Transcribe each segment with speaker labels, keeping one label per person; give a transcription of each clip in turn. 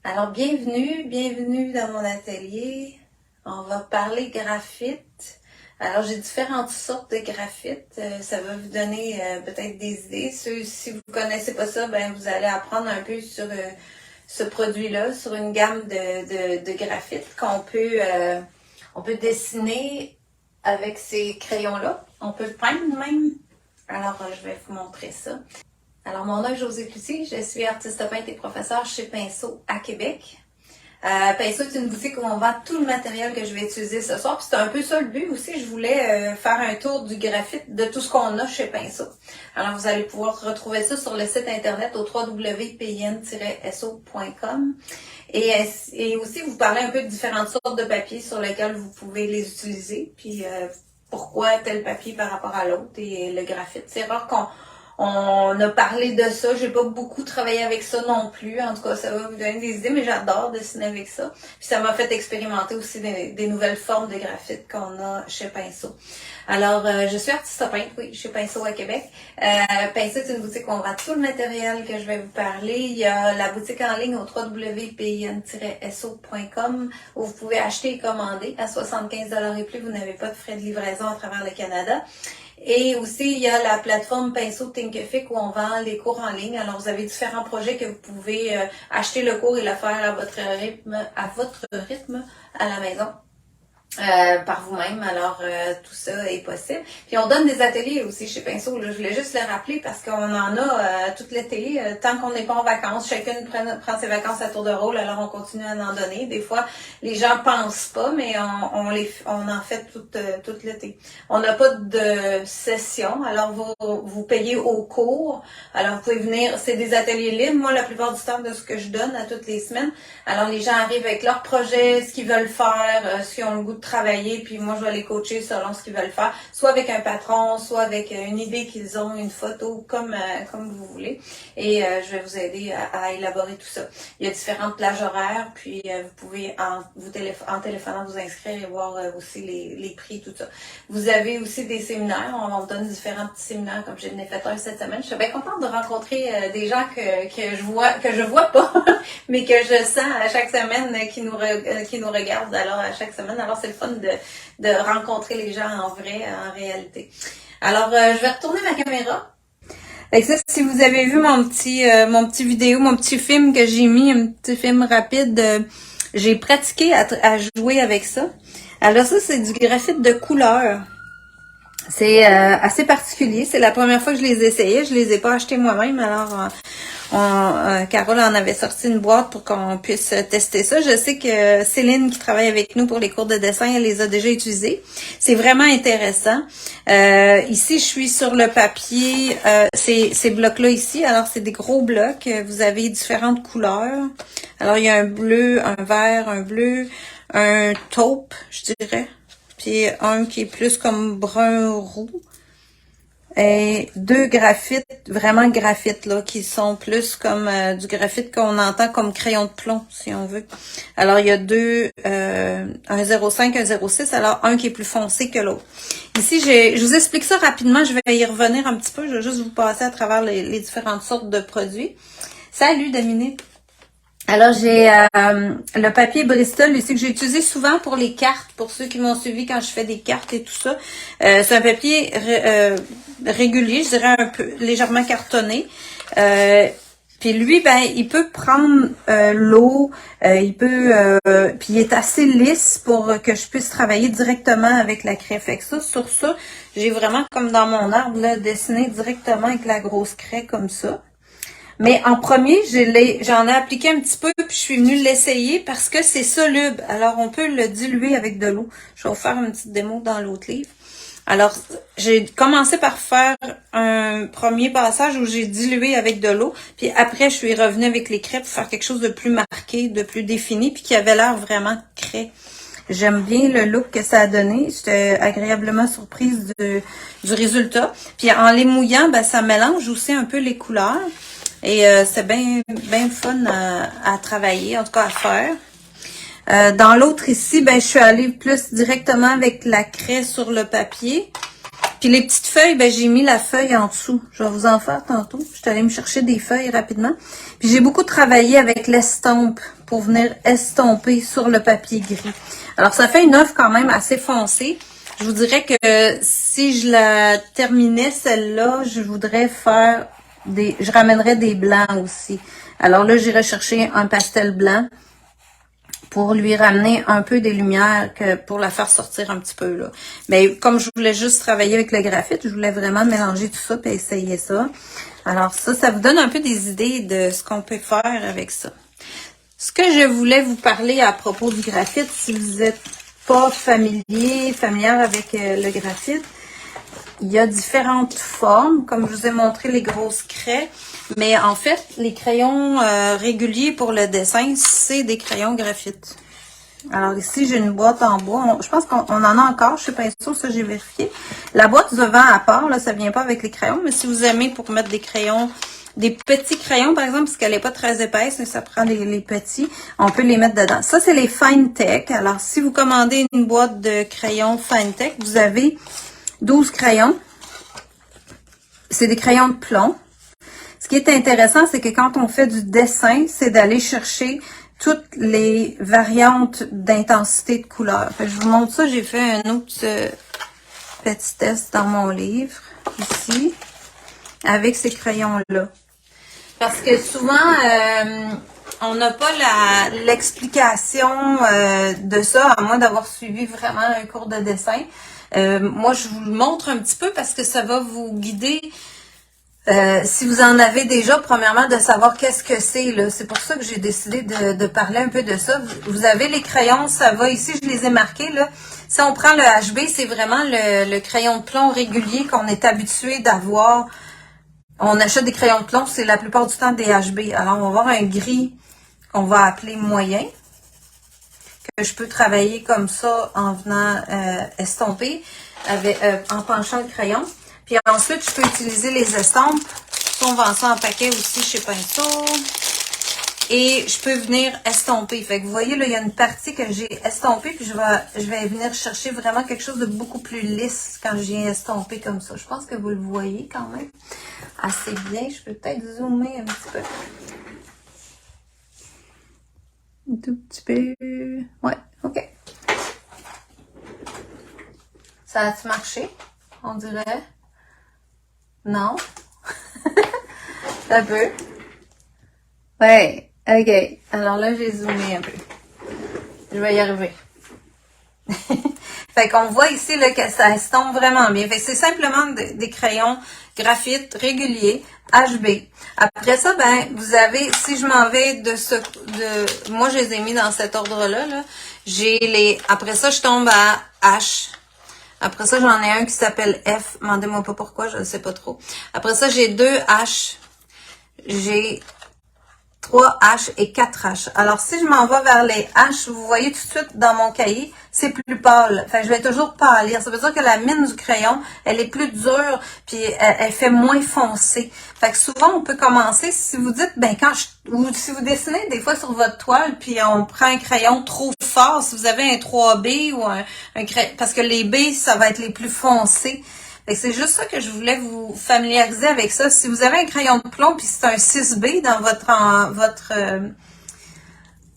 Speaker 1: Alors, bienvenue dans mon atelier. On va parler graphite. Alors, j'ai différentes sortes de graphite. Ça va vous donner peut-être des idées. Si vous connaissez pas ça, ben vous allez apprendre un peu sur ce produit-là, sur une gamme de graphite on peut dessiner avec ces crayons-là. On peut le peindre même. Alors, je vais vous montrer ça. Alors, mon nom est Josée Cloutier, je suis artiste peintre et professeure chez Pinceau à Québec. Pinceau est une boutique où on vend tout le matériel que je vais utiliser ce soir. Puis c'est un peu ça le but aussi, je voulais faire un tour du graphite, de tout ce qu'on a chez Pinceau. Alors, vous allez pouvoir retrouver ça sur le site internet au www.pin-so.com. Et aussi, vous parlez un peu de différentes sortes de papiers sur lesquels vous pouvez les utiliser. Puis pourquoi tel papier par rapport à l'autre et le graphite. C'est rare on a parlé de ça, j'ai pas beaucoup travaillé avec ça non plus. En tout cas, ça va vous donner des idées, mais j'adore dessiner avec ça. Puis ça m'a fait expérimenter aussi des nouvelles formes de graphite qu'on a chez Pinceau. Alors, je suis artiste peintre, oui, chez Pinceau à Québec. Pinceau est une boutique où on vend tout le matériel que je vais vous parler. Il y a la boutique en ligne au www.pin-so.com où vous pouvez acheter et commander à 75$ et plus. Vous n'avez pas de frais de livraison à travers le Canada. Et aussi, il y a la plateforme Pinceau Thinkific où on vend les cours en ligne. Alors, vous avez différents projets que vous pouvez acheter le cours et le faire à votre rythme à la maison. Par vous-même, alors tout ça est possible. Puis on donne des ateliers aussi chez Pinceau, là. Je voulais juste le rappeler parce qu'on en a tout l'été, tant qu'on n'est pas en vacances, chacune prend ses vacances à tour de rôle, alors on continue à en donner. Des fois, les gens pensent pas, mais on en fait tout l'été. On n'a pas de session, alors vous payez au cours, alors vous pouvez venir, c'est des ateliers libres, moi la plupart du temps de ce que je donne à toutes les semaines, alors les gens arrivent avec leurs projets, ce qu'ils veulent faire, ce qu'ils ont le goût de travailler, puis moi je vais les coacher selon ce qu'ils veulent faire, soit avec un patron, soit avec une idée qu'ils ont, une photo, comme vous voulez. Et je vais vous aider à élaborer tout ça. Il y a différentes plages horaires, puis vous pouvez en téléphonant vous inscrire et voir aussi les prix, tout ça. Vous avez aussi des séminaires, on vous donne différents petits séminaires, comme j'en ai fait un cette semaine. Je suis bien contente de rencontrer des gens que je vois pas, mais que je sens à chaque semaine qui nous regardent alors à chaque semaine. Alors c'est le fun de rencontrer les gens en vrai, en réalité. Alors je vais retourner ma caméra. Fait que ça, si vous avez vu mon petit vidéo, mon petit film que j'ai mis, un petit film rapide, j'ai pratiqué à jouer avec ça. Alors ça, c'est du graphite de couleur. C'est assez particulier. C'est la première fois que je les essayais. Je les ai pas achetés moi-même. Alors, Carole en avait sorti une boîte pour qu'on puisse tester ça. Je sais que Céline, qui travaille avec nous pour les cours de dessin, elle les a déjà utilisés. C'est vraiment intéressant. Ici, je suis sur le papier. Ces blocs-là ici, alors c'est des gros blocs. Vous avez différentes couleurs. Alors, il y a un bleu, un vert, un bleu, un taupe, je dirais. Puis un qui est plus comme brun roux. Et deux graphites, vraiment graphites, là, qui sont plus comme du graphite qu'on entend comme crayon de plomb, si on veut. Alors, il y a deux, un 0,5, un 0,6, alors un qui est plus foncé que l'autre. Ici, je vous explique ça rapidement, je vais y revenir un petit peu, je vais juste vous passer à travers les différentes sortes de produits. Salut Dominique! Alors, j'ai le papier Bristol ici que j'ai utilisé souvent pour les cartes, pour ceux qui m'ont suivi quand je fais des cartes et tout ça. C'est un papier régulier, je dirais un peu légèrement cartonné. Puis lui, ben, il peut prendre l'eau, puis il est assez lisse pour que je puisse travailler directement avec la craie. Fait que ça, sur ça, j'ai vraiment, comme dans mon arbre, là, dessiné directement avec la grosse craie comme ça. Mais en premier, j'en ai appliqué un petit peu, puis je suis venue l'essayer parce que c'est soluble. Alors, on peut le diluer avec de l'eau. Je vais vous faire une petite démo dans l'autre livre. Alors, j'ai commencé par faire un premier passage où j'ai dilué avec de l'eau. Puis après, je suis revenue avec les craies pour faire quelque chose de plus marqué, de plus défini, puis qui avait l'air vraiment craie. J'aime bien le look que ça a donné. J'étais agréablement surprise du résultat. Puis en les mouillant, ben, ça mélange aussi un peu les couleurs. Et c'est bien fun à travailler, en tout cas à faire. Dans l'autre ici, ben je suis allée plus directement avec la craie sur le papier. Puis les petites feuilles, ben j'ai mis la feuille en dessous. Je vais vous en faire tantôt. Je suis allée me chercher des feuilles rapidement. Puis j'ai beaucoup travaillé avec l'estompe pour venir estomper sur le papier gris. Alors ça fait une œuvre quand même assez foncée. Je vous dirais que si je la terminais celle-là, je voudrais faire je ramènerais des blancs aussi. Alors là, j'irai chercher un pastel blanc pour lui ramener un peu des lumières pour la faire sortir un petit peu là. Mais comme je voulais juste travailler avec le graphite, je voulais vraiment mélanger tout ça et essayer ça. Alors ça vous donne un peu des idées de ce qu'on peut faire avec ça. Ce que je voulais vous parler à propos du graphite, si vous n'êtes pas familière avec le graphite, il y a différentes formes, comme je vous ai montré les grosses craies, mais en fait, les crayons réguliers pour le dessin, c'est des crayons graphite. Alors ici, j'ai une boîte en bois. Je pense qu'on en a encore, je suis pas sûre, ça j'ai vérifié. La boîte se vend à part, là, ça vient pas avec les crayons, mais si vous aimez pour mettre des crayons, des petits crayons par exemple, parce qu'elle n'est pas très épaisse, mais ça prend les petits, on peut les mettre dedans. Ça, c'est les Finetech. Alors, si vous commandez une boîte de crayons Finetech, vous avez 12 crayons. C'est des crayons de plomb. Ce qui est intéressant, c'est que quand on fait du dessin, c'est d'aller chercher toutes les variantes d'intensité de couleur. Je vous montre ça, j'ai fait un autre petit test dans mon livre, ici, avec ces crayons-là. Parce que souvent, on n'a pas l'explication de ça, à moins d'avoir suivi vraiment un cours de dessin. Moi, je vous le montre un petit peu parce que ça va vous guider. Si vous en avez déjà, premièrement, de savoir qu'est-ce que c'est, là. C'est pour ça que j'ai décidé de parler un peu de ça. Vous avez les crayons, ça va ici, je les ai marqués, là. Si on prend le HB, c'est vraiment le crayon de plomb régulier qu'on est habitué d'avoir. On achète des crayons de plomb, c'est la plupart du temps des HB. Alors, on va avoir un gris qu'on va appeler moyen, que je peux travailler comme ça en venant estomper, en penchant le crayon. Puis ensuite, je peux utiliser les estampes. On vend ça en paquet aussi chez Pinceau. Et je peux venir estomper. Fait que vous voyez, là, il y a une partie que j'ai estompée. Puis je vais venir chercher vraiment quelque chose de beaucoup plus lisse quand je viens estomper comme ça. Je pense que vous le voyez quand même assez bien. Je peux peut-être zoomer un petit peu. Un tout petit peu. Ouais, ok. Ça a-tu marché? On dirait. Non. Un peu. Ouais, ok. Alors là, j'ai zoomé un peu. Je vais y arriver. Fait qu'on voit ici là, que ça estompe vraiment bien. Fait que c'est simplement des crayons graphite réguliers, HB. Après ça, ben, vous avez, si je m'en vais moi je les ai mis dans cet ordre-là, là. Après ça, je tombe à H. Après ça, j'en ai un qui s'appelle F. Demandez-moi pas pourquoi, je ne sais pas trop. Après ça, j'ai 2 H. J'ai 3 H et 4 H. Alors, si je m'en vais vers les H, vous voyez tout de suite dans mon cahier, c'est plus pâle. Fait que je vais toujours pâlir. Ça veut dire que la mine du crayon, elle est plus dure, puis elle fait moins foncé. Fait que souvent, on peut commencer, si vous dites, ben ou si vous dessinez des fois sur votre toile, puis on prend un crayon trop fort, si vous avez un 3B ou un crayon, parce que les B, ça va être les plus foncés. C'est juste ça que je voulais vous familiariser avec ça. Si vous avez un crayon de plomb puis c'est un 6B dans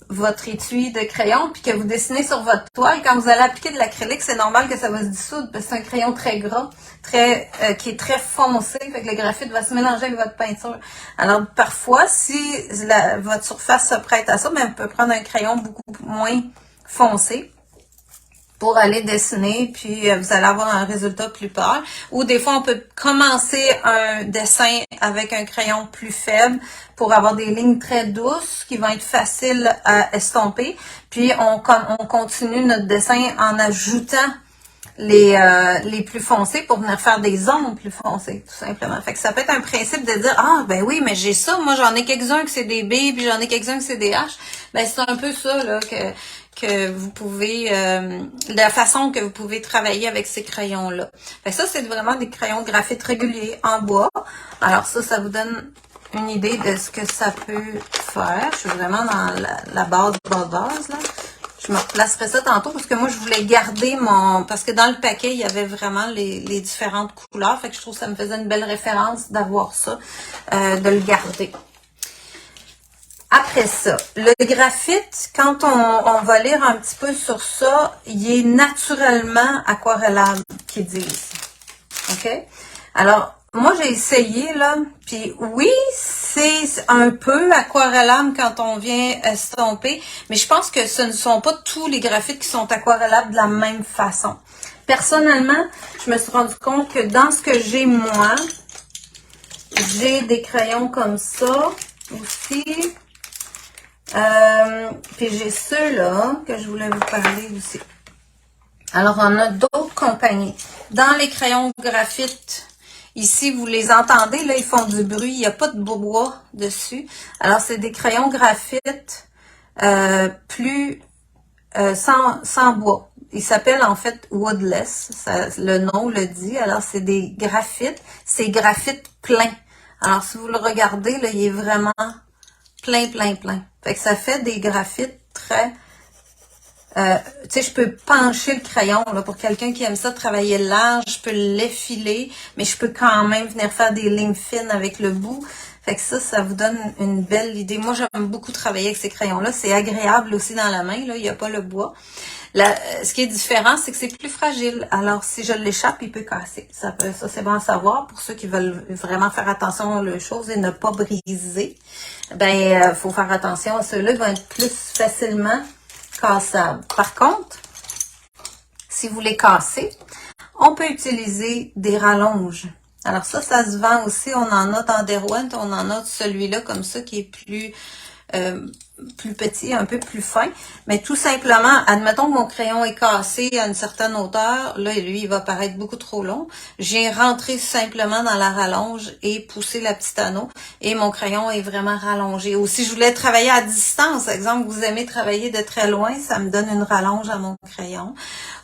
Speaker 1: votre étui de crayon puis que vous dessinez sur votre toile, quand vous allez appliquer de l'acrylique, c'est normal que ça va se dissoudre parce que c'est un crayon très gras, qui est très foncé, fait que le graphite va se mélanger avec votre peinture. Alors parfois, si votre surface se prête à ça, ben, on peut prendre un crayon beaucoup moins foncé pour aller dessiner, puis vous allez avoir un résultat plus pâle. Ou des fois, on peut commencer un dessin avec un crayon plus faible pour avoir des lignes très douces qui vont être faciles à estomper. Puis, on continue notre dessin en ajoutant les plus foncés pour venir faire des ombres plus foncées, tout simplement. Fait que ça peut être un principe de dire, ah, ben oui, mais j'ai ça, moi j'en ai quelques-uns que c'est des B, puis j'en ai quelques-uns que c'est des H. Ben c'est un peu ça, là, que vous pouvez, la façon que vous pouvez travailler avec ces crayons-là. Fait que ça, c'est vraiment des crayons de graphite réguliers en bois. Alors ça vous donne une idée de ce que ça peut faire. Je suis vraiment dans la base, là. Je me replacerai ça tantôt parce que moi, je voulais garder mon... Parce que dans le paquet, il y avait vraiment les différentes couleurs. Fait que je trouve que ça me faisait une belle référence d'avoir ça, de le garder. Après ça, le graphite, quand on va lire un petit peu sur ça, il est naturellement aquarellable, qu'ils disent. OK? Alors, moi, j'ai essayé, là, puis oui, c'est un peu aquarellable quand on vient estomper, mais je pense que ce ne sont pas tous les graphites qui sont aquarellables de la même façon. Personnellement, je me suis rendu compte que dans ce que j'ai, moi, j'ai des crayons comme ça aussi. Puis j'ai ceux-là que je voulais vous parler aussi. Alors, on a d'autres compagnies. Dans les crayons graphite, ici, vous les entendez, là, ils font du bruit. Il n'y a pas de bois dessus. Alors, c'est des crayons graphite sans bois. Ils s'appellent en fait woodless. Ça, le nom le dit. Alors, c'est des graphites. C'est graphite plein. Alors, si vous le regardez, là, il est vraiment plein. Fait que ça fait des graphites très... tu sais, je peux pencher le crayon, là, pour quelqu'un qui aime ça, travailler large, je peux l'effiler, mais je peux quand même venir faire des lignes fines avec le bout. Fait que ça vous donne une belle idée. Moi, j'aime beaucoup travailler avec ces crayons-là. C'est agréable aussi dans la main, là, il n'y a pas le bois. Ce qui est différent, c'est que c'est plus fragile. Alors, si je l'échappe, il peut casser. Ça c'est bon à savoir. Pour ceux qui veulent vraiment faire attention aux choses et ne pas briser, ben, faut faire attention à ceux-là. Ils vont être plus facilement cassables. Par contre, si vous les cassez, on peut utiliser des rallonges. Alors ça se vend aussi. On en a dans Derwent. On en a celui-là comme ça qui est plus petit, un peu plus fin. Mais tout simplement, admettons que mon crayon est cassé à une certaine hauteur. Là, lui, il va paraître beaucoup trop long. J'ai rentré simplement dans la rallonge et poussé la petite anneau. Et mon crayon est vraiment rallongé. Ou si je voulais travailler à distance, exemple, vous aimez travailler de très loin, ça me donne une rallonge à mon crayon.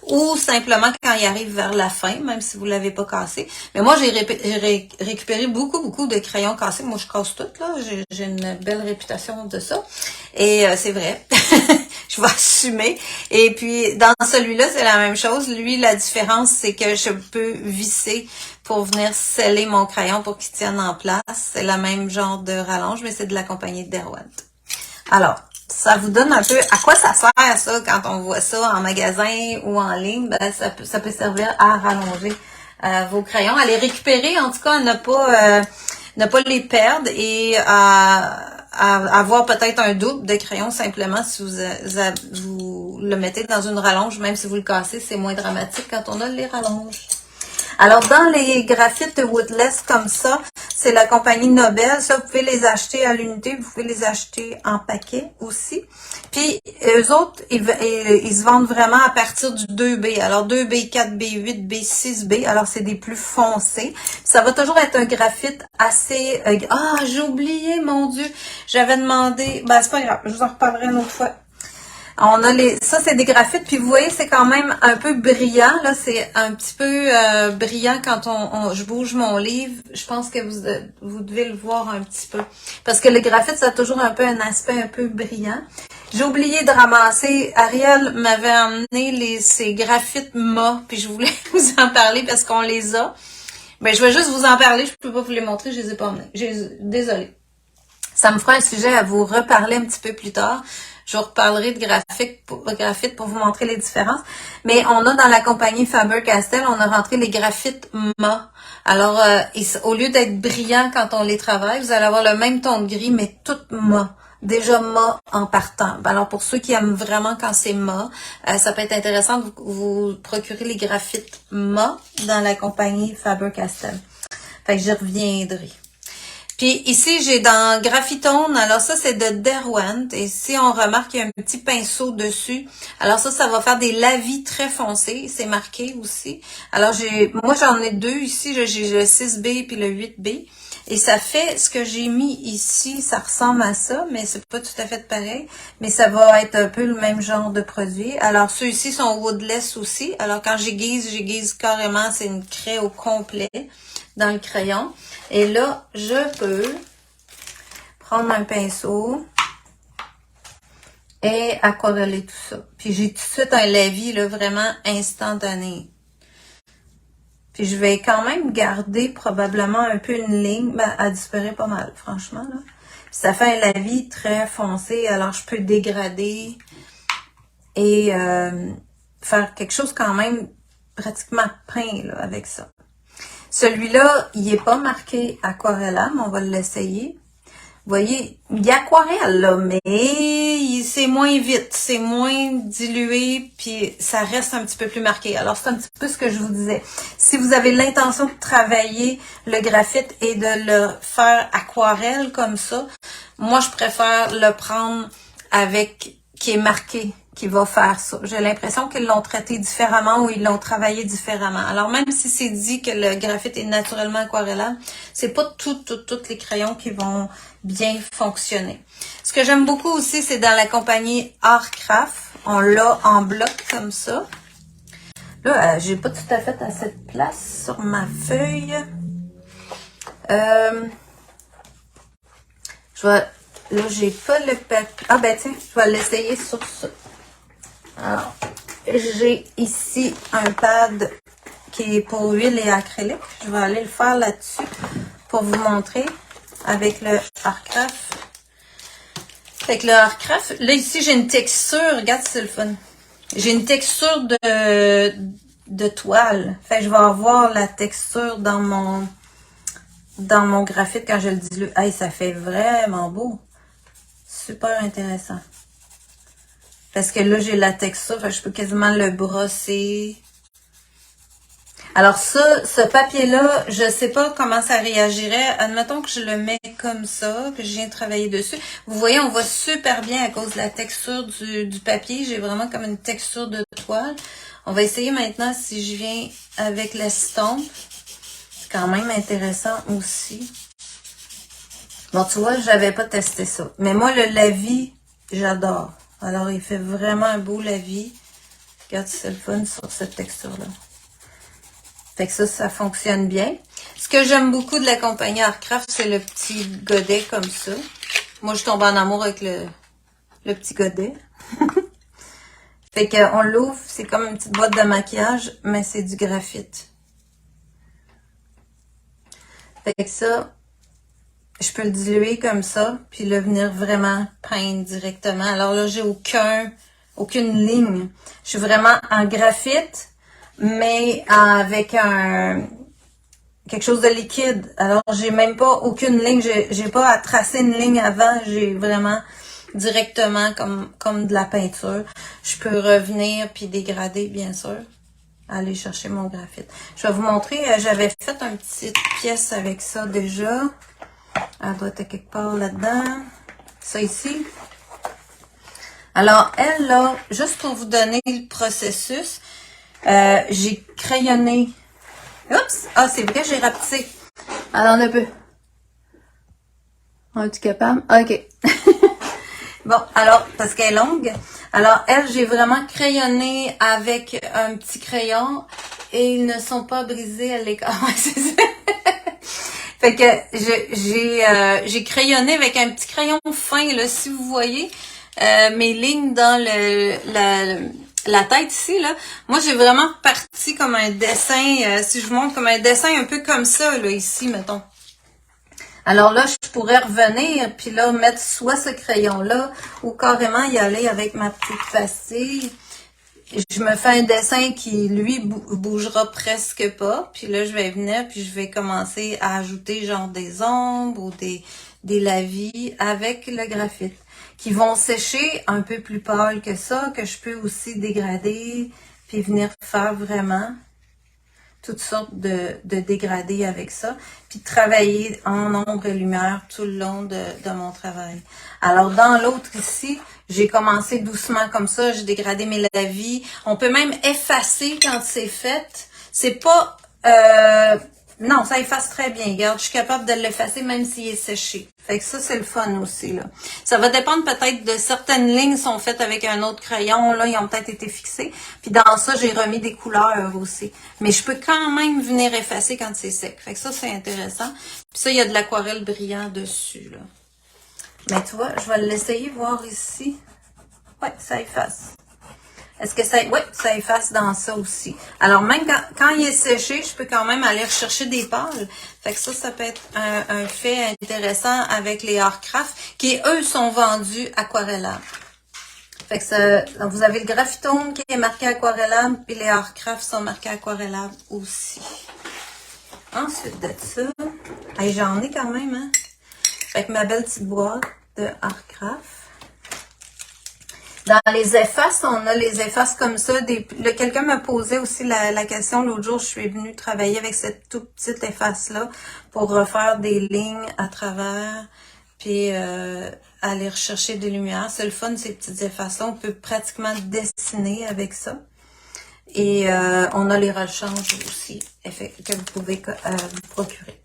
Speaker 1: Ou simplement quand il arrive vers la fin, même si vous ne l'avez pas cassé. Mais moi, j'ai récupéré beaucoup de crayons cassés. Moi, je casse tout, là. J'ai une belle réputation de ça. Et c'est vrai. Je vais assumer. Et puis, dans celui-là, c'est la même chose. Lui, la différence, c'est que je peux visser pour venir sceller mon crayon pour qu'il tienne en place. C'est le même genre de rallonge, mais c'est de la compagnie Derwent. Alors, ça vous donne un peu à quoi ça sert, ça, quand on voit ça en magasin ou en ligne. Ben, ça peut servir à rallonger vos crayons, à les récupérer, en tout cas, à ne pas les perdre et à avoir peut-être un double de crayon simplement si vous le mettez dans une rallonge, même si vous le cassez, c'est moins dramatique quand on a les rallonges. Alors, dans les graphites woodless comme ça, c'est la compagnie Nobel. Ça, vous pouvez les acheter à l'unité. Vous pouvez les acheter en paquet aussi. Puis, eux autres, ils se vendent vraiment à partir du 2B. Alors, 2B, 4B, 8B, 6B. Alors, c'est des plus foncés. Ça va toujours être un graphite assez... j'ai oublié, mon Dieu. J'avais demandé... Ben, c'est pas grave. Je vous en reparlerai une autre fois. On a ça c'est des graphites, puis vous voyez, c'est quand même un peu brillant, là, c'est un petit peu brillant quand je bouge mon livre. Je pense que vous devez le voir un petit peu. Parce que le graphite, ça a toujours un peu un aspect un peu brillant. J'ai oublié de ramasser, Ariel m'avait amené ces graphites MA, puis je voulais vous en parler parce qu'on les a. Mais je vais juste vous en parler, je peux pas vous les montrer, je les ai pas amenés. Désolée. Ça me fera un sujet à vous reparler un petit peu plus tard. Je vous reparlerai de graphite pour vous montrer les différences. Mais on a dans la compagnie Faber-Castell, on a rentré les graphites mat. Alors, au lieu d'être brillants quand on les travaille, vous allez avoir le même ton de gris, mais tout mat. Déjà mat en partant. Alors, pour ceux qui aiment vraiment quand c'est mat, ça peut être intéressant de vous procurer les graphites mat dans la compagnie Faber-Castell. Fait que j'y reviendrai. Puis ici, j'ai dans Graphitone, alors ça c'est de Derwent, et si on remarque qu'il y a un petit pinceau dessus, alors ça va faire des lavis très foncés, c'est marqué aussi. Alors moi j'en ai deux ici, j'ai le 6B puis le 8B, et ça fait, ce que j'ai mis ici, ça ressemble à ça, mais c'est pas tout à fait pareil, mais ça va être un peu le même genre de produit. Alors ceux-ci sont woodless aussi, alors quand j'aiguise carrément, c'est une craie au complet dans le crayon. Et là, je peux prendre un pinceau et aquareller tout ça. Puis j'ai tout de suite un lavis là, vraiment instantané. Puis je vais quand même garder probablement un peu une ligne. Ben, elle disparaît pas mal, franchement. Là. Puis ça fait un lavis très foncé, alors je peux dégrader et faire quelque chose quand même pratiquement peint là, avec ça. Celui-là, il n'est pas marqué Aquarella, mais on va l'essayer. Vous voyez, il y a aquarelle, là, mais c'est moins vite, c'est moins dilué, puis ça reste un petit peu plus marqué. Alors, c'est un petit peu ce que je vous disais. Si vous avez l'intention de travailler le graphite et de le faire aquarelle comme ça, moi, je préfère le prendre avec qui est marqué, qui va faire ça. J'ai l'impression qu'ils l'ont traité différemment ou ils l'ont travaillé différemment. Alors, même si c'est dit que le graphite est naturellement aquarellable, c'est pas tous les crayons qui vont bien fonctionner. Ce que j'aime beaucoup aussi, c'est dans la compagnie Artcraft. On l'a en bloc comme ça. Là, j'ai pas tout à fait assez de place sur ma feuille. Là, j'ai pas le papier. Ah ben tiens, je vais l'essayer sur ça. Alors, j'ai ici un pad qui est pour huile et acrylique. Je vais aller le faire là-dessus pour vous montrer avec le Artcraft. Avec le Artcraft, là ici j'ai une texture, regarde c'est le fun. J'ai une texture de toile. Fait que je vais avoir la texture dans mon graphite quand je le dilue. Hey, ça fait vraiment beau. Super intéressant. Parce que là, j'ai la texture, fait que je peux quasiment le brosser. Alors ça, ce papier-là, je sais pas comment ça réagirait. Admettons que je le mets comme ça, que je viens de travailler dessus. Vous voyez, on voit super bien à cause de la texture du papier. J'ai vraiment comme une texture de toile. On va essayer maintenant si je viens avec l'estompe. C'est quand même intéressant aussi. Bon, tu vois, j'avais pas testé ça. Mais moi, le lavis, j'adore. Alors, il fait vraiment un beau lavis. Regarde, c'est le fun sur cette texture-là. Fait que ça fonctionne bien. Ce que j'aime beaucoup de la compagnie Artcraft, c'est le petit godet comme ça. Moi, je tombe en amour avec le petit godet. Fait qu'on l'ouvre, c'est comme une petite boîte de maquillage, mais c'est du graphite. Fait que ça, je peux le diluer comme ça, puis le venir vraiment peindre directement. Alors là, j'ai aucune ligne. Je suis vraiment en graphite, mais avec quelque chose de liquide. Alors, j'ai même pas aucune ligne. J'ai pas à tracer une ligne avant. J'ai vraiment directement comme de la peinture. Je peux revenir puis dégrader, bien sûr. Aller chercher mon graphite. Je vais vous montrer. J'avais fait une petite pièce avec ça déjà. Elle doit être quelque part là-dedans. Ça ici. Alors, elle, là, juste pour vous donner le processus, j'ai crayonné. Oups! Ah, c'est vrai, j'ai rapetissé. Alors, un peu. Es-tu capable? OK. Bon, alors, parce qu'elle est longue. Alors, elle, j'ai vraiment crayonné avec un petit crayon et ils ne sont pas brisés à l'écart. C'est ça. Fait que j'ai crayonné avec un petit crayon fin, là, si vous voyez mes lignes dans la tête ici, là. Moi, j'ai vraiment parti comme un dessin, si je vous montre comme un dessin un peu comme ça, là, ici, mettons. Alors là, je pourrais revenir, puis là, mettre soit ce crayon-là, ou carrément y aller avec ma petite pastille. Je me fais un dessin qui, lui, bougera presque pas. Puis là, je vais venir, puis je vais commencer à ajouter genre des ombres ou des lavis avec le graphite. Qui vont sécher un peu plus pâle que ça, que je peux aussi dégrader, puis venir faire vraiment toutes sortes de dégradés avec ça, puis travailler en ombre et lumière tout le long de mon travail. Alors, dans l'autre ici, j'ai commencé doucement comme ça, j'ai dégradé mes lavis. On peut même effacer quand c'est fait. C'est pas... non, ça efface très bien. Regarde, je suis capable de l'effacer même s'il est séché. Fait que ça, c'est le fun aussi, là. Ça va dépendre peut-être de certaines lignes sont faites avec un autre crayon. Là, ils ont peut-être été fixés. Puis dans ça, j'ai remis des couleurs aussi. Mais je peux quand même venir effacer quand c'est sec. Fait que ça, c'est intéressant. Puis ça, il y a de l'aquarelle brillant dessus, là. Mais tu vois, je vais l'essayer voir ici. Ouais, ça efface. Est-ce que ça... Oui, ça efface dans ça aussi. Alors, même quand il est séché, je peux quand même aller rechercher des pâles. Fait que ça peut être un fait intéressant avec les Artcraft, qui, eux, sont vendus aquarellables. Fait que ça... Donc, vous avez le graphitone qui est marqué aquarellable, puis les Artcraft sont marqués aquarellables aussi. Ensuite de ça... Hey, j'en ai quand même, hein? Avec ma belle petite boîte de Artcraft. Dans les effaces, on a les effaces comme ça. Quelqu'un m'a posé aussi la question l'autre jour. Je suis venue travailler avec cette toute petite efface-là pour refaire des lignes à travers, puis aller rechercher des lumières. C'est le fun, ces petites effaces-là. On peut pratiquement dessiner avec ça. Et on a les rechanges aussi que vous pouvez vous procurer.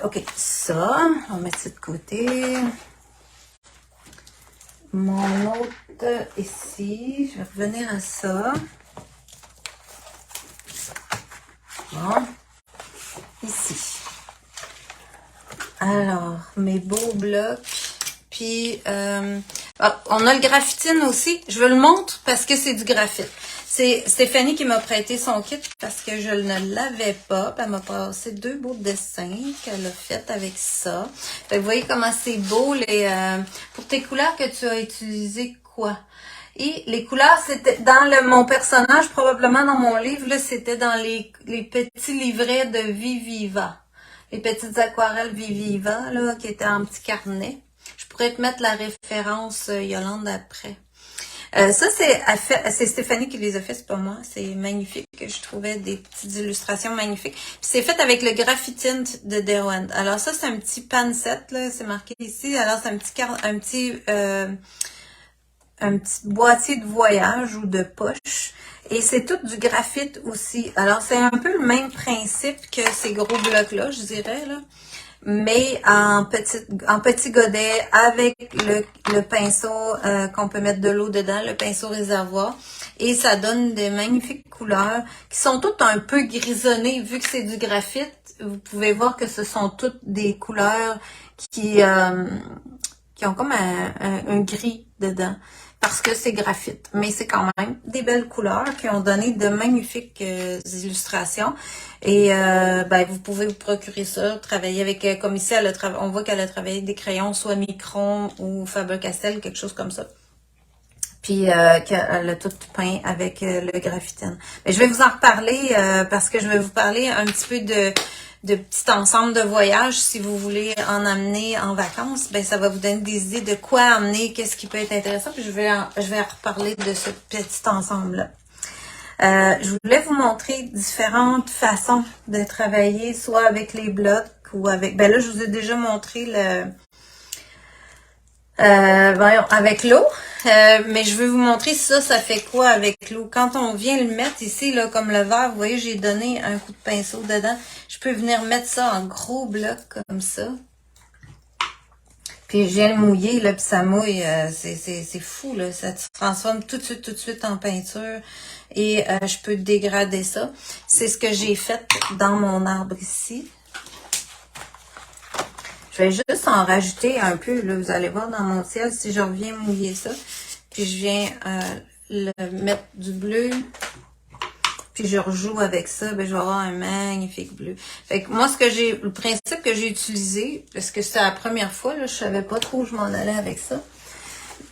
Speaker 1: OK, ça, on va mettre ça de côté. Mon autre ici, je vais revenir à ça. Bon, ici. Alors, mes beaux blocs. Puis, on a le graphitine aussi. Je veux le montrer parce que c'est du graphite. C'est Stéphanie qui m'a prêté son kit parce que je ne l'avais pas. Elle m'a passé 2 beaux dessins qu'elle a fait avec ça. Fait que vous voyez comment c'est beau. Pour tes couleurs que tu as utilisé quoi? Et les couleurs, c'était dans mon personnage, probablement dans mon livre, c'était dans les petits livrets de Viviva. Les petites aquarelles Viviva, là, qui étaient en petit carnet. Je pourrais te mettre la référence, Yolande, après. Ça, c'est Stéphanie qui les a fait, c'est pas moi. C'est magnifique. Je trouvais des petites illustrations magnifiques. Puis c'est fait avec le graphitine de Derwent. Alors ça, c'est un petit panset, là, c'est marqué ici. Alors c'est un petit boîtier de voyage ou de poche. Et c'est tout du graphite aussi. Alors c'est un peu le même principe que ces gros blocs-là, je dirais, là. Mais en petit godet avec le pinceau qu'on peut mettre de l'eau dedans, le pinceau réservoir. Et ça donne des magnifiques couleurs qui sont toutes un peu grisonnées. Vu que c'est du graphite, vous pouvez voir que ce sont toutes des couleurs qui ont comme un gris dedans. Parce que c'est graphite. Mais c'est quand même des belles couleurs qui ont donné de magnifiques illustrations. Et vous pouvez vous procurer ça, travailler avec, comme ici, on voit qu'elle a travaillé des crayons, soit Micron ou Faber-Castell, quelque chose comme ça. Puis qu'elle a tout peint avec le graphitine. Mais je vais vous en reparler parce que je vais vous parler un petit peu de petit ensemble de voyages. Si vous voulez en amener en vacances, ben ça va vous donner des idées de quoi amener, qu'est-ce qui peut être intéressant. Puis je vais en reparler de ce petit ensemble-là. Je voulais vous montrer différentes façons de travailler, soit avec les blocs ou avec... Ben là, je vous ai déjà montré avec l'eau. Mais je vais vous montrer ça fait quoi avec l'eau. Quand on vient le mettre ici, là, comme le verre, vous voyez, j'ai donné un coup de pinceau dedans. Je peux venir mettre ça en gros bloc comme ça. Puis je viens le mouiller, là, puis ça mouille. C'est fou, là. Ça se transforme tout de suite en peinture. Et je peux dégrader ça. C'est ce que j'ai fait dans mon arbre ici. Je vais juste en rajouter un peu, là, vous allez voir dans mon ciel, si je reviens mouiller ça, puis je viens mettre du bleu, puis je rejoue avec ça, ben je vais avoir un magnifique bleu. Fait que moi, le principe que j'ai utilisé, parce que c'était la première fois, là, je savais pas trop où je m'en allais avec ça,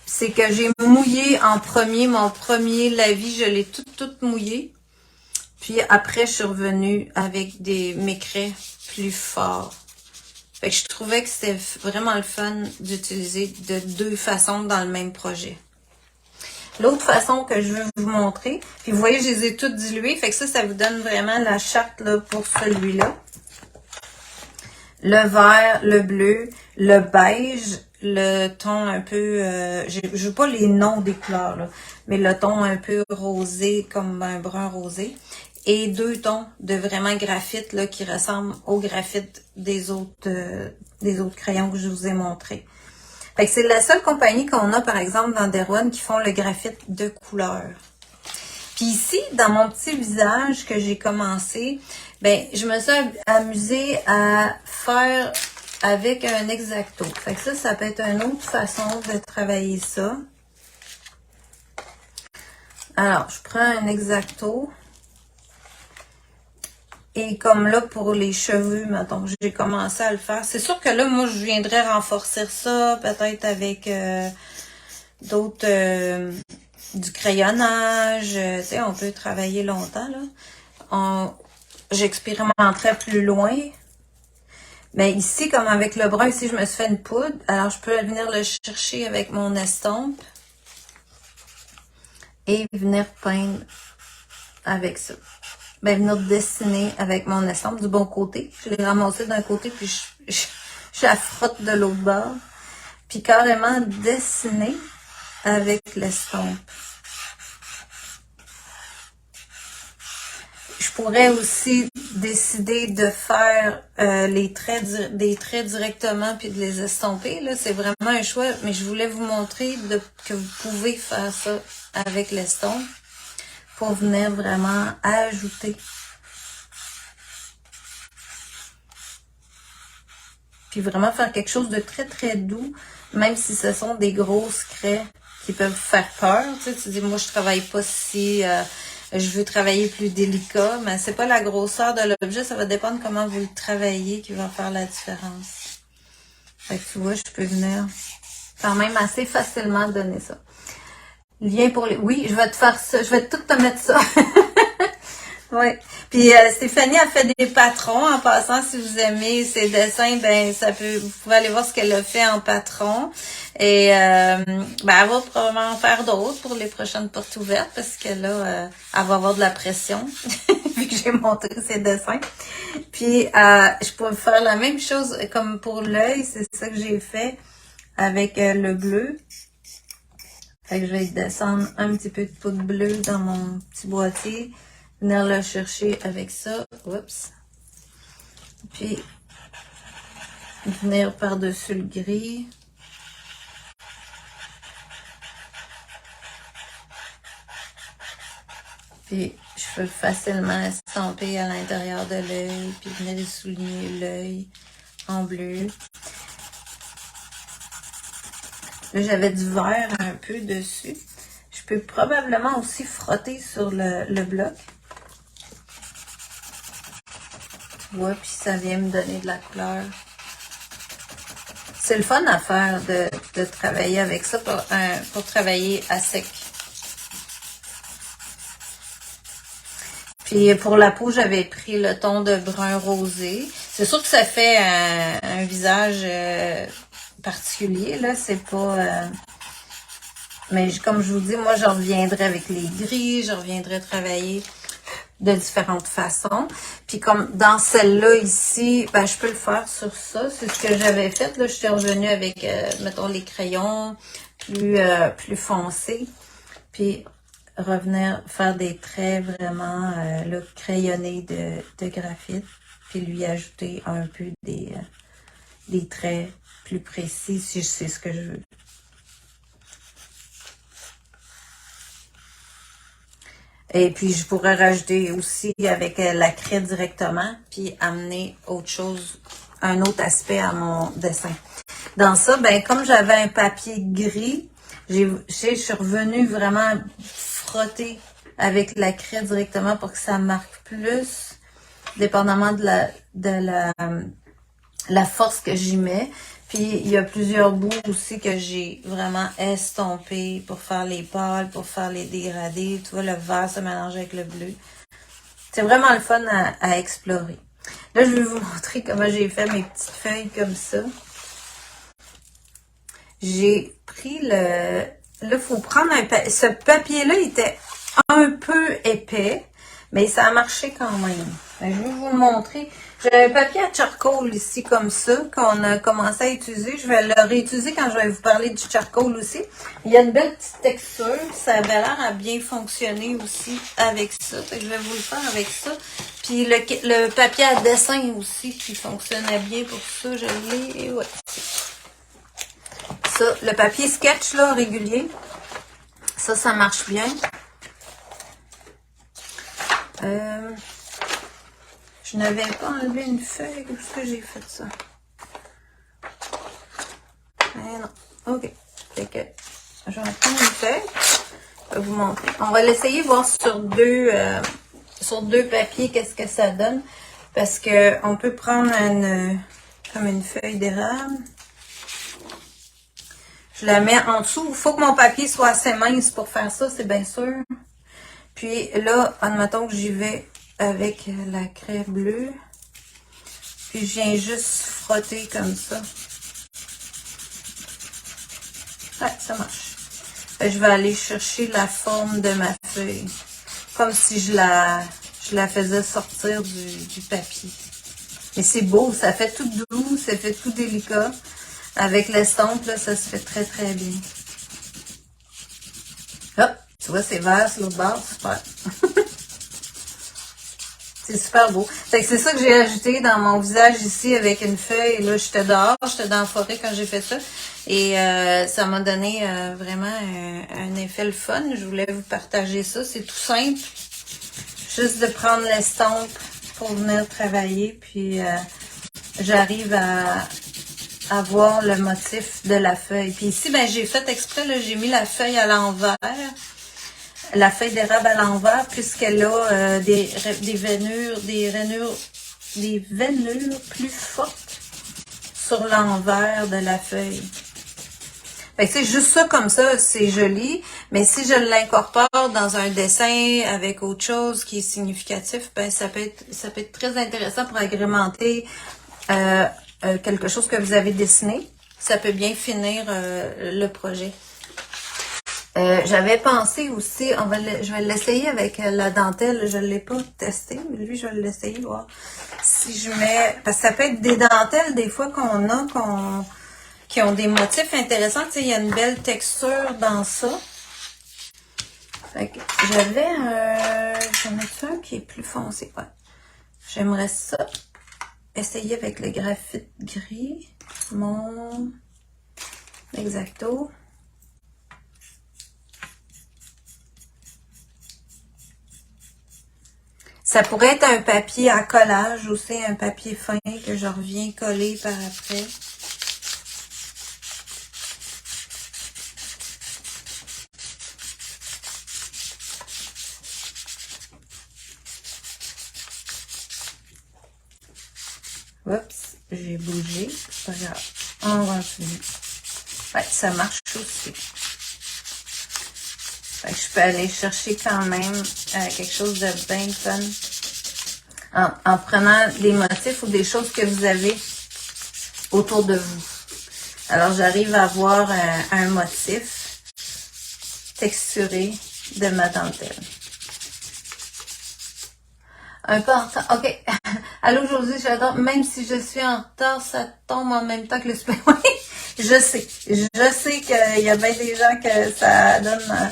Speaker 1: c'est que j'ai mouillé en premier, mon premier lavis, je l'ai tout mouillé, puis après, je suis revenue avec mes craies plus forts. Fait que je trouvais que c'était vraiment le fun d'utiliser de 2 façons dans le même projet. L'autre façon que je veux vous montrer, puis vous voyez, je les ai toutes diluées, fait que ça vous donne vraiment la charte là, pour celui-là. Le vert, le bleu, le beige, le ton un peu, je veux pas les noms des couleurs, là, mais le ton un peu rosé, comme un brun rosé. Et 2 tons de vraiment graphite là, qui ressemblent au graphite des autres crayons que je vous ai montrés. Fait que c'est la seule compagnie qu'on a, par exemple, dans Derwent qui font le graphite de couleur. Puis ici, dans mon petit visage que j'ai commencé, ben je me suis amusée à faire avec un X-Acto. Fait que ça peut être une autre façon de travailler ça. Alors, je prends un X-Acto. Et comme là, pour les cheveux, mettons, j'ai commencé à le faire. C'est sûr que là, moi, je viendrais renforcer ça, peut-être avec d'autres, du crayonnage. Tu sais, on peut travailler longtemps, là. J'expérimenterais plus loin. Mais ici, comme avec le brun, ici, je me suis fait une poudre. Alors, je peux venir le chercher avec mon estompe. Et venir peindre avec ça. Ben, venir dessiner avec mon estompe du bon côté. Je l'ai ramassé d'un côté, puis je la frotte de l'autre bord. Puis carrément dessiner avec l'estompe. Je pourrais aussi décider de faire des traits directement puis de les estomper. Là, c'est vraiment un choix, mais je voulais vous montrer que vous pouvez faire ça avec l'estompe pour venir vraiment ajouter. Puis vraiment faire quelque chose de très très doux, même si ce sont des grosses craies qui peuvent faire peur. Tu sais, tu dis, moi je travaille pas si je veux travailler plus délicat, mais c'est pas la grosseur de l'objet, ça va dépendre comment vous le travaillez qui va faire la différence. Fait que tu vois, je peux venir quand même assez facilement donner ça. Lien pour les... Oui, je vais te faire ça. Je vais tout te mettre ça. Oui. Puis Stéphanie a fait des patrons. En passant, si vous aimez ses dessins, ben vous pouvez aller voir ce qu'elle a fait en patron. Et elle va probablement en faire d'autres pour les prochaines portes ouvertes parce que là, elle va avoir de la pression vu que j'ai monté ses dessins. Puis je pourrais faire la même chose comme pour l'œil, c'est ça que j'ai fait avec le bleu. Fait que je vais descendre un petit peu de poudre bleue dans mon petit boîtier. Venir le chercher avec ça. Oups. Puis, venir par-dessus le gris. Puis, je peux facilement estomper à l'intérieur de l'œil. Puis, venir souligner l'œil en bleu. Là, j'avais du vert un peu dessus. Je peux probablement aussi frotter sur le bloc. Ouais, puis ça vient me donner de la couleur. C'est le fun à faire de travailler avec ça pour travailler à sec. Puis pour la peau, j'avais pris le ton de brun rosé. C'est sûr que ça fait un visage particulier, là. C'est pas... mais comme je vous dis, moi, je reviendrai avec les gris. Je reviendrai travailler de différentes façons. Puis comme dans celle-là ici, ben, je peux le faire sur ça. C'est ce que j'avais fait. Là, je suis revenue avec, mettons, les crayons plus foncés. Puis revenir faire des traits vraiment là, crayonnés de graphite. Puis lui ajouter un peu des traits plus précis si je sais ce que je veux. Et puis, je pourrais rajouter aussi avec la craie directement, puis amener autre chose, un autre aspect à mon dessin. Dans ça, ben comme j'avais un papier gris, je suis revenue vraiment frotter avec la craie directement pour que ça marque plus, dépendamment de la force que j'y mets. Puis, il y a plusieurs bouts aussi que j'ai vraiment estompé pour faire les pâles, pour faire les dégradés. Tu vois, le vert se mélange avec le bleu. C'est vraiment le fun à explorer. Là, je vais vous montrer comment j'ai fait mes petites feuilles comme ça. J'ai pris Là, il faut prendre ce papier-là, il était un peu épais, mais ça a marché quand même. Je vais vous le montrer. J'ai un papier à charcoal ici, comme ça, qu'on a commencé à utiliser. Je vais le réutiliser quand je vais vous parler du charcoal aussi. Il y a une belle petite texture. Ça avait l'air à bien fonctionner aussi avec ça. Fait que je vais vous le faire avec ça. Puis le papier à dessin aussi, qui fonctionnait bien pour ça. Je l'ai, ouais. Ça, le papier sketch, là, régulier. Ça marche bien. Je n'avais pas enlevé une feuille. Où est-ce que j'ai fait ça? Mais non. OK. Fait que je vais prendre une feuille. Je vais vous montrer. On va l'essayer voir sur deux papiers qu'est-ce que ça donne. Parce que on peut prendre comme une feuille d'érable. Je la mets en dessous. Il faut que mon papier soit assez mince pour faire ça, c'est bien sûr. Puis là, admettons que j'y vais avec la craie bleue. Puis je viens juste frotter comme ça. Ouais, ça marche. Je vais aller chercher la forme de ma feuille. Comme si je la faisais sortir du papier. Mais c'est beau, ça fait tout doux, ça fait tout délicat. Avec l'estompe, là, ça se fait très très bien. Hop, tu vois, c'est vert sur l'autre bord, super. C'est super beau. Fait que c'est ça que j'ai ajouté dans mon visage ici avec une feuille. Là, j'étais dehors, j'étais dans la forêt quand j'ai fait ça. Et ça m'a donné vraiment un effet le fun. Je voulais vous partager ça. C'est tout simple. Juste de prendre l'estompe pour venir travailler. Puis j'arrive à voir le motif de la feuille. Puis ici, ben j'ai fait exprès, là, j'ai mis la feuille à l'envers. La feuille d'érable à l'envers, puisqu'elle a des veinures plus fortes sur l'envers de la feuille. Fait que c'est juste ça comme ça, c'est joli. Mais si je l'incorpore dans un dessin avec autre chose qui est significatif, ben ça peut être très intéressant pour agrémenter quelque chose que vous avez dessiné. Ça peut bien finir le projet. J'avais pensé aussi, je vais l'essayer avec la dentelle. Je ne l'ai pas testé, mais lui, je vais l'essayer, voir si je mets... Parce que ça peut être des dentelles, des fois, qu'on a, qui ont des motifs intéressants. Tu sais, il y a une belle texture dans ça. Fait que j'en ai un qui est plus foncé. Ouais. J'aimerais ça. Essayer avec le graphite gris. Mon Exacto. Ça pourrait être un papier à collage aussi, un papier fin que je reviens coller par après. Oups, j'ai bougé, c'est pas grave. On va finir. Ouais, ça marche aussi. Fait que je peux aller chercher quand même quelque chose de bien fun en prenant des motifs ou des choses que vous avez autour de vous. Alors, j'arrive à avoir un motif texturé de ma dentelle. Un peu en retard. OK. Allô, aujourd'hui, j'adore. Même si je suis en retard, ça tombe en même temps que le super. Oui, je sais. Je sais qu'il y a bien des gens que ça donne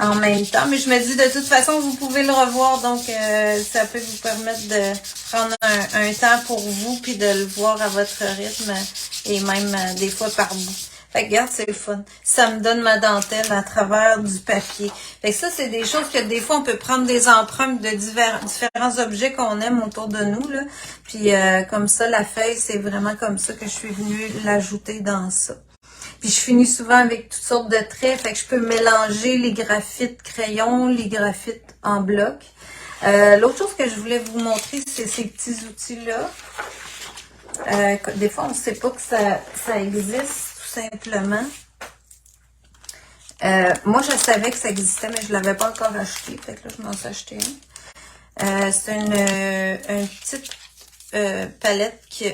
Speaker 1: en même temps. Mais je me dis, de toute façon, vous pouvez le revoir. Donc, ça peut vous permettre de prendre un temps pour vous puis de le voir à votre rythme et même des fois par bout. Fait que regarde, c'est le fun. Ça me donne ma dentelle à travers du papier. Fait que ça, c'est des choses que des fois, on peut prendre des empreintes de différents objets qu'on aime autour de nous, là. Puis comme ça, la feuille, c'est vraiment comme ça que je suis venue l'ajouter dans ça. Puis je finis souvent avec toutes sortes de traits. Fait que je peux mélanger les graphites crayons, les graphites en bloc. L'autre chose que je voulais vous montrer, c'est ces petits outils-là. Des fois, on ne sait pas que ça existe. Simplement. Moi, je savais que ça existait, mais je ne l'avais pas encore acheté. Fait que là, je m'en suis acheté un. C'est une petite palette qui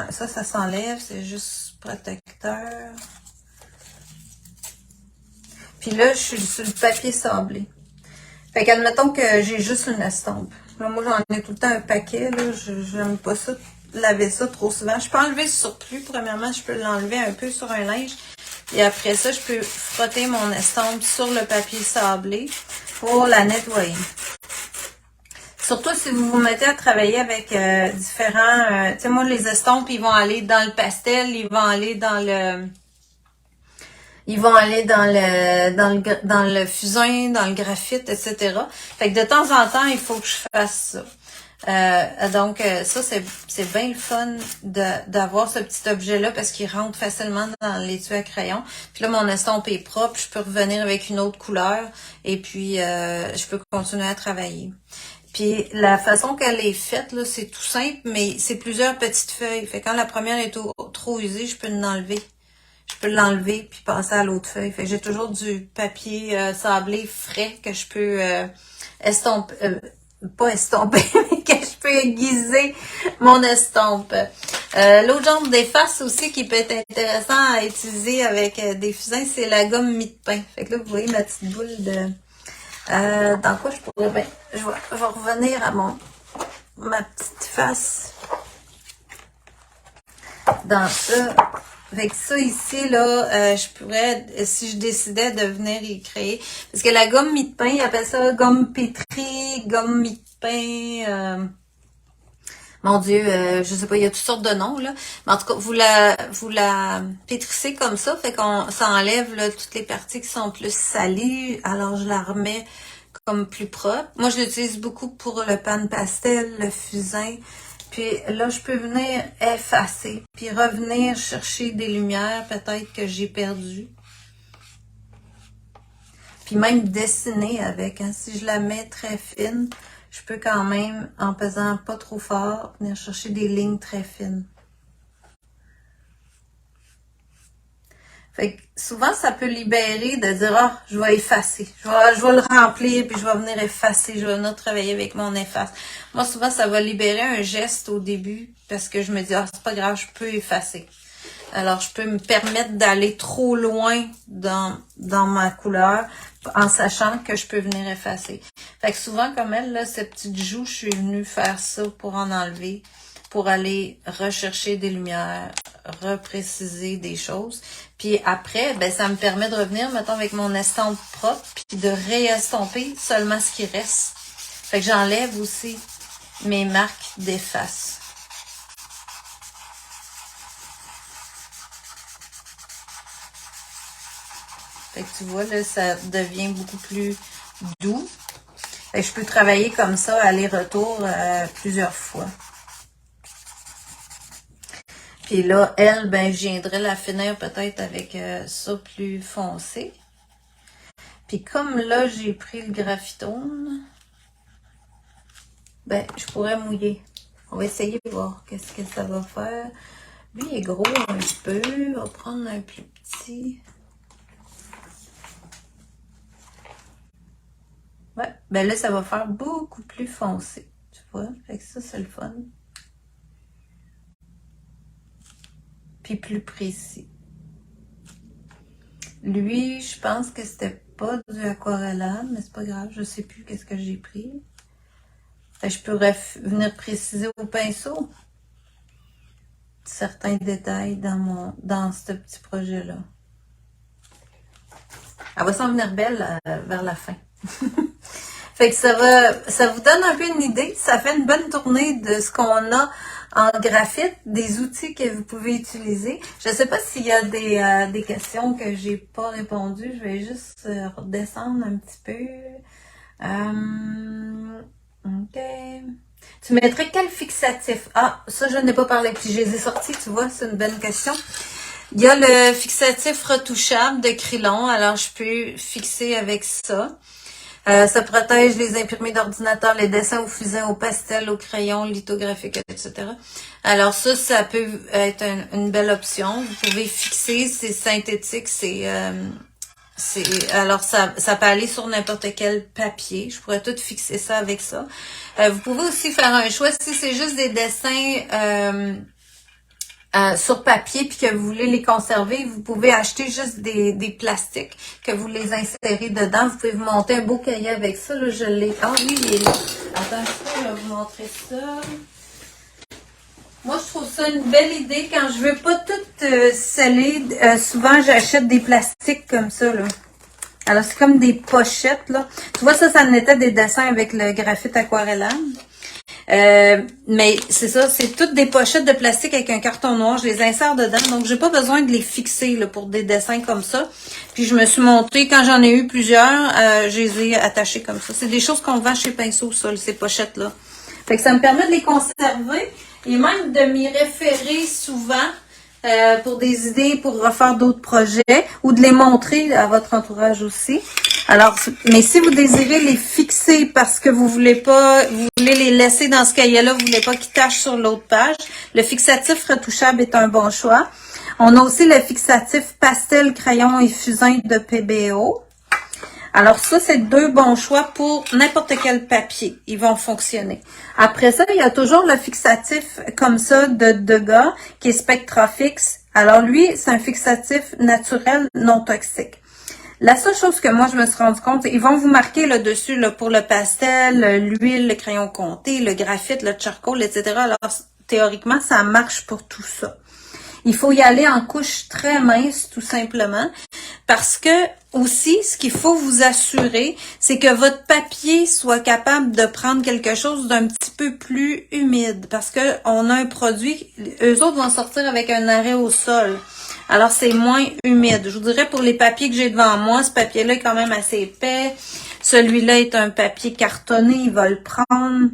Speaker 1: ça s'enlève. C'est juste protecteur. Puis là, je suis sur le papier sablé. Fait qu'admettons que j'ai juste une estampe. Là, moi, j'en ai tout le temps un paquet. Là. Je n'aime pas ça. Laver ça trop souvent. Je peux enlever le surplus. Premièrement, je peux l'enlever un peu sur un linge. Et après ça, je peux frotter mon estampe sur le papier sablé pour la nettoyer. Surtout si vous vous mettez à travailler avec différents... tu sais, moi, les estampes, ils vont aller dans le pastel, ils vont aller dans le fusain, dans le graphite, etc. Fait que de temps en temps, il faut que je fasse ça. Donc, ça, c'est bien le fun d'avoir ce petit objet-là parce qu'il rentre facilement dans l'étui à crayon. Puis là, mon estompe est propre, je peux revenir avec une autre couleur et puis je peux continuer à travailler. Puis la façon qu'elle est faite, là, c'est tout simple, mais c'est plusieurs petites feuilles. Fait que quand la première est trop usée, je peux l'enlever. Je peux l'enlever puis passer à l'autre feuille. Fait que j'ai toujours du papier sablé frais que je peux estomper, pas estomper, mais que je peux aiguiser mon estompe. L'autre genre d'efface aussi qui peut être intéressant à utiliser avec des fusains, c'est la gomme mie de pain. Fait que là, vous voyez ma petite boule de... dans quoi je pourrais... Ben, je vais revenir à ma petite face dans ça. Avec ça ici, là, je pourrais, si je décidais de venir y créer, parce que la gomme mie de pain, ils appellent ça gomme pétrie, gomme mie de pain, mon Dieu, je sais pas, il y a toutes sortes de noms, là. Mais en tout cas, vous la pétrissez comme ça, fait ça enlève, là, toutes les parties qui sont plus salées, alors je la remets comme plus propre. Moi, je l'utilise beaucoup pour le pan pastel, le fusain. Puis là, je peux venir effacer, puis revenir chercher des lumières peut-être que j'ai perdues. Puis même dessiner avec. Hein. Si je la mets très fine, je peux quand même, en pesant pas trop fort, venir chercher des lignes très fines. Fait que souvent, ça peut libérer de dire, ah, je vais effacer. Je vais le remplir, puis je vais venir effacer. Je vais venir travailler avec mon efface. Moi, souvent, ça va libérer un geste au début, parce que je me dis, ah, c'est pas grave, je peux effacer. Alors, je peux me permettre d'aller trop loin dans ma couleur, en sachant que je peux venir effacer. Fait que souvent, comme elle, là, cette petite joue, je suis venue faire ça pour en enlever, pour aller rechercher des lumières, repréciser des choses. Puis après, ben ça me permet de revenir, mettons, avec mon estompe propre, puis de réestomper seulement ce qui reste. Fait que j'enlève aussi mes marques d'efface. Fait que tu vois, là, ça devient beaucoup plus doux. Fait que je peux travailler comme ça, aller-retour plusieurs fois. Puis là, elle, ben, je viendrai la finir peut-être avec ça plus foncé. Puis comme là, j'ai pris le graphitone, ben, je pourrais mouiller. On va essayer de voir qu'est-ce que ça va faire. Lui, il est gros un peu. On va prendre un plus petit. Ouais, ben là, ça va faire beaucoup plus foncé. Tu vois? Fait que ça, c'est le fun. Puis plus précis. Lui, je pense que c'était pas du aquarellable, mais c'est pas grave, je sais plus qu'est-ce que j'ai pris. Je pourrais venir préciser au pinceau certains détails dans ce petit projet-là. Elle va s'en venir belle vers la fin. Fait que ça vous donne un peu une idée. Ça fait une bonne tournée de ce qu'on a en graphite, des outils que vous pouvez utiliser. Je ne sais pas s'il y a des questions que j'ai pas répondues. Je vais juste redescendre un petit peu. OK. Tu mettrais quel fixatif? Ah, ça, je n'ai pas parlé. Puis je les ai sortis, tu vois, c'est une bonne question. Il y a le fixatif retouchable de Krylon. Alors, je peux fixer avec ça. Ça protège les imprimés d'ordinateur, les dessins au fusain, au pastel, au crayon, lithographique, etc. Alors ça peut être une belle option. Vous pouvez fixer, c'est synthétique, alors ça peut aller sur n'importe quel papier. Je pourrais tout fixer ça avec ça. Vous pouvez aussi faire un choix si c'est juste des dessins sur papier puis que vous voulez les conserver, vous pouvez acheter juste des plastiques que vous les insérez dedans. Vous pouvez vous monter un beau cahier avec ça. Là, je l'ai. Ah oui, il est là. Attends, je vais vous montrer ça. Moi, je trouve ça une belle idée. Quand je veux pas tout sceller, souvent j'achète des plastiques comme ça, là. Alors, c'est comme des pochettes, là. Tu vois, ça en était des dessins avec le graphite aquarellable. Mais c'est ça, c'est toutes des pochettes de plastique avec un carton noir. Je les insère dedans, donc j'ai pas besoin de les fixer là, pour des dessins comme ça. Puis je me suis montée, quand j'en ai eu plusieurs, je les ai attachés comme ça. C'est des choses qu'on vend chez Pinceau, ça, ces pochettes-là. Fait que ça me permet de les conserver et même de m'y référer souvent pour des idées, pour refaire d'autres projets ou de les montrer à votre entourage aussi. Alors, mais si vous désirez les fixer parce que vous voulez les laisser dans ce cahier-là, vous voulez pas qu'ils tachent sur l'autre page, le fixatif retouchable est un bon choix. On a aussi le fixatif pastel, crayon et fusain de PBO. Alors ça, c'est deux bons choix pour n'importe quel papier. Ils vont fonctionner. Après ça, il y a toujours le fixatif comme ça de Degas qui est Spectrafix. Alors lui, c'est un fixatif naturel non toxique. La seule chose que moi, je me suis rendu compte, ils vont vous marquer là dessus là, pour le pastel, l'huile, le crayon compté, le graphite, le charcoal, etc. Alors, théoriquement, ça marche pour tout ça. Il faut y aller en couche très mince, tout simplement, parce que aussi, ce qu'il faut vous assurer, c'est que votre papier soit capable de prendre quelque chose d'un petit peu plus humide, parce que on a un produit, eux autres vont sortir avec un arrêt au sol. Alors, c'est moins humide. Je vous dirais, pour les papiers que j'ai devant moi, ce papier-là est quand même assez épais. Celui-là est un papier cartonné, il va le prendre.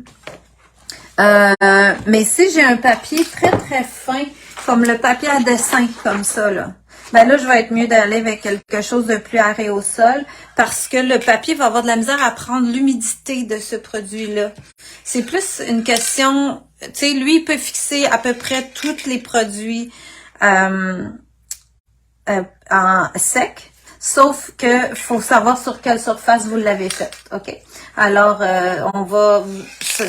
Speaker 1: Mais si j'ai un papier très, très fin, comme le papier à dessin, comme ça, là, ben là, je vais être mieux d'aller avec quelque chose de plus arrêt au sol, parce que le papier va avoir de la misère à prendre l'humidité de ce produit-là. C'est plus une question, tu sais, lui, il peut fixer à peu près tous les produits en sec, sauf que faut savoir sur quelle surface vous l'avez fait, ok? Alors,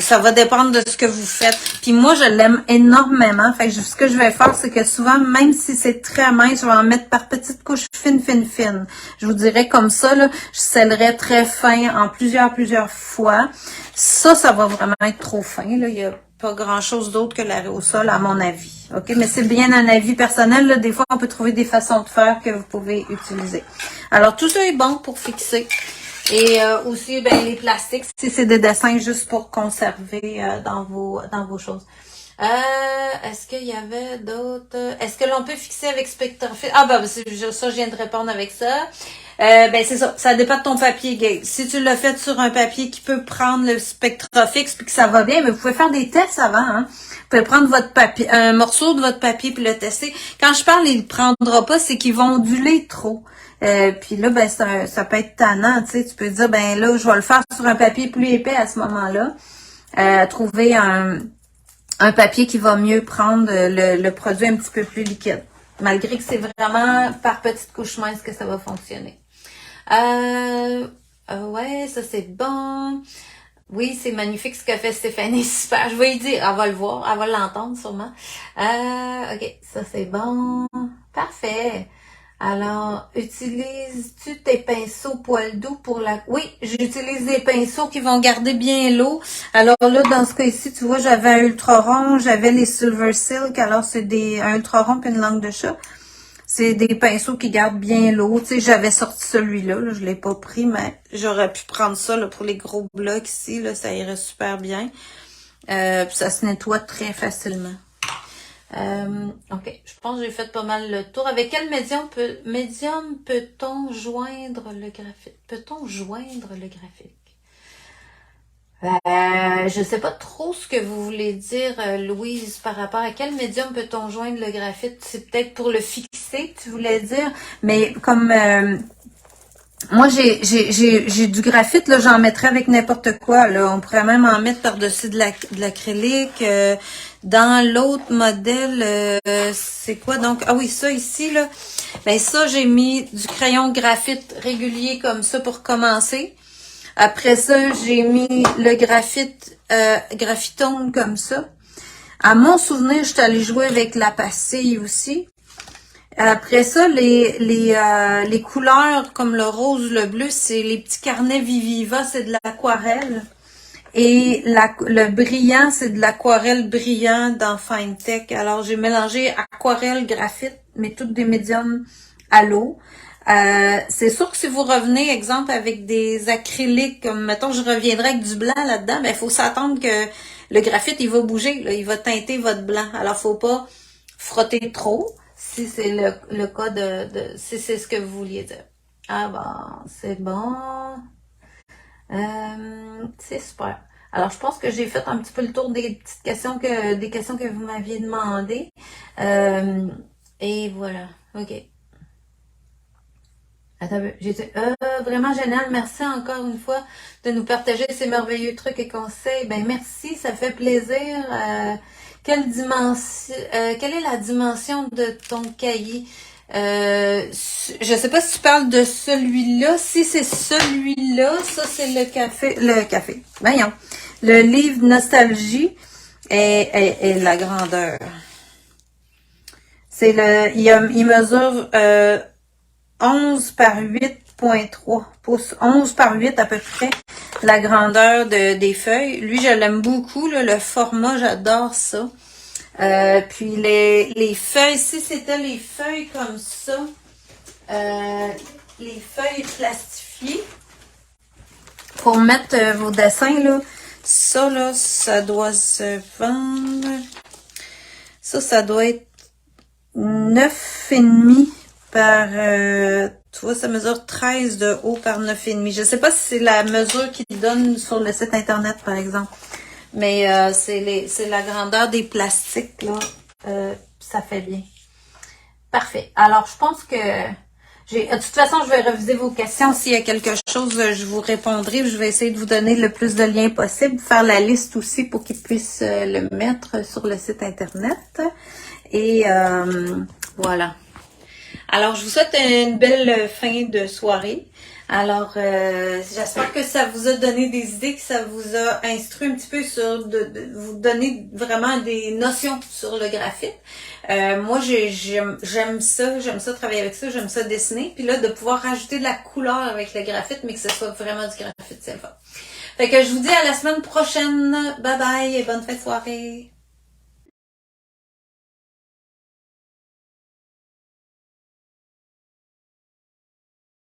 Speaker 1: ça va dépendre de ce que vous faites. Puis moi, je l'aime énormément. Fait que ce que je vais faire, c'est que souvent, même si c'est très mince, je vais en mettre par petites couches fines. Je vous dirais comme ça, là, je scellerai très fin en plusieurs fois. Ça va vraiment être trop fin, là. Il y a pas grand-chose d'autre que l'arrêt au sol, à mon avis. OK? Mais c'est bien un avis personnel. Là. Des fois, on peut trouver des façons de faire que vous pouvez utiliser. Alors, tout ça est bon pour fixer. Et aussi, ben, les plastiques, si c'est des dessins juste pour conserver dans vos choses. Est-ce qu'il y avait d'autres? Est-ce que l'on peut fixer avec Spectrafix? Ah, ben, ça, je viens de répondre avec ça. Ben, c'est ça. Ça dépend de ton papier, Gabe. Si tu l'as fait sur un papier qui peut prendre le Spectrafix puis que ça va bien, mais vous pouvez faire des tests avant, hein. Vous pouvez prendre votre papier, un morceau de votre papier puis le tester. Quand je parle, il le prendra pas, c'est qu'ils vont onduler trop. Puis là, ben, ça peut être tannant, tu sais. Tu peux dire, ben là, je vais le faire sur un papier plus épais à ce moment-là. Trouver un papier qui va mieux prendre le produit un petit peu plus liquide. Malgré que c'est vraiment par petites couches minces que ça va fonctionner. Ouais, ça c'est bon. Oui, c'est magnifique ce qu'a fait Stéphanie. Super. Je vais lui dire. Elle va le voir. Elle va l'entendre sûrement. OK. Ça c'est bon. Parfait. Alors, utilises-tu tes pinceaux poils doux pour la... Oui, j'utilise des pinceaux qui vont garder bien l'eau. Alors là, dans ce cas-ci, tu vois, j'avais un ultra rond, j'avais les Silver Silk. Alors, c'est un ultra rond et une langue de chat. C'est des pinceaux qui gardent bien l'eau. Tu sais, j'avais sorti celui-là, là, je l'ai pas pris, mais j'aurais pu prendre ça là, pour les gros blocs ici. Là, ça irait super bien. Puis ça se nettoie très facilement. OK, je pense que j'ai fait pas mal le tour. Avec quel médium peut-on joindre le graphite? Peut-on joindre le graphique? Je sais pas trop ce que vous voulez dire, Louise, par rapport à quel médium peut-on joindre le graphite? C'est peut-être pour le fixer que tu voulais dire, mais comme moi j'ai du graphite, là, j'en mettrais avec n'importe quoi. Là. On pourrait même en mettre par-dessus de l'acrylique. Dans l'autre modèle, c'est quoi donc? Ah oui, ça ici, là. Ben ça, j'ai mis du crayon graphite régulier comme ça pour commencer. Après ça, j'ai mis le graphite graphitone comme ça. À mon souvenir, je suis allée jouer avec la pastille aussi. Après ça, les couleurs comme le rose, le bleu, c'est les petits carnets Viviva, c'est de l'aquarelle. Et le brillant, c'est de l'aquarelle brillant dans Finetech. Alors, j'ai mélangé aquarelle, graphite, mais toutes des médiums à l'eau. C'est sûr que si vous revenez, exemple, avec des acryliques, comme, mettons, je reviendrai avec du blanc là-dedans, ben, il faut s'attendre que le graphite, il va bouger, là, il va teinter votre blanc. Alors, faut pas frotter trop, si c'est le cas si c'est ce que vous vouliez dire. Ah bon, c'est bon. C'est super. Alors, je pense que j'ai fait un petit peu le tour des petites questions des questions que vous m'aviez demandées. Et voilà. OK. Attends, j'étais vraiment génial. Merci encore une fois de nous partager ces merveilleux trucs et conseils. Ben merci, ça fait plaisir. Quelle est la dimension de ton cahier? Je sais pas si tu parles de celui-là. Si c'est celui-là, ça c'est le café. Voyons. Le livre Nostalgie et la grandeur. Il mesure 11 par 8,3 pouces. 11 par 8 à peu près, la grandeur des feuilles. Lui, je l'aime beaucoup, là, le format, j'adore ça. Puis les feuilles, si c'était les feuilles comme ça, les feuilles plastifiées, pour mettre vos dessins, là, ça doit se vendre. Ça doit être 9,5 par, tu vois, ça mesure 13 de haut par 9,5. Je sais pas si c'est la mesure qu'ils donnent sur le site internet, par exemple. Mais c'est la grandeur des plastiques, là. Ça fait bien. Parfait. Alors, je pense que de toute façon, je vais reviser vos questions. S'il y a quelque chose, je vous répondrai. Je vais essayer de vous donner le plus de liens possible. Faire la liste aussi pour qu'ils puissent le mettre sur le site internet. Et voilà. Alors, je vous souhaite une belle fin de soirée. Alors, j'espère que ça vous a donné des idées, que ça vous a instruit un petit peu sur de vous donner vraiment des notions sur le graphite. Moi, j'aime ça travailler avec ça, j'aime ça dessiner. Puis là, de pouvoir rajouter de la couleur avec le graphite, mais que ce soit vraiment du graphite, c'est le fun. Fait que je vous dis à la semaine prochaine. Bye bye et bonne fin de soirée.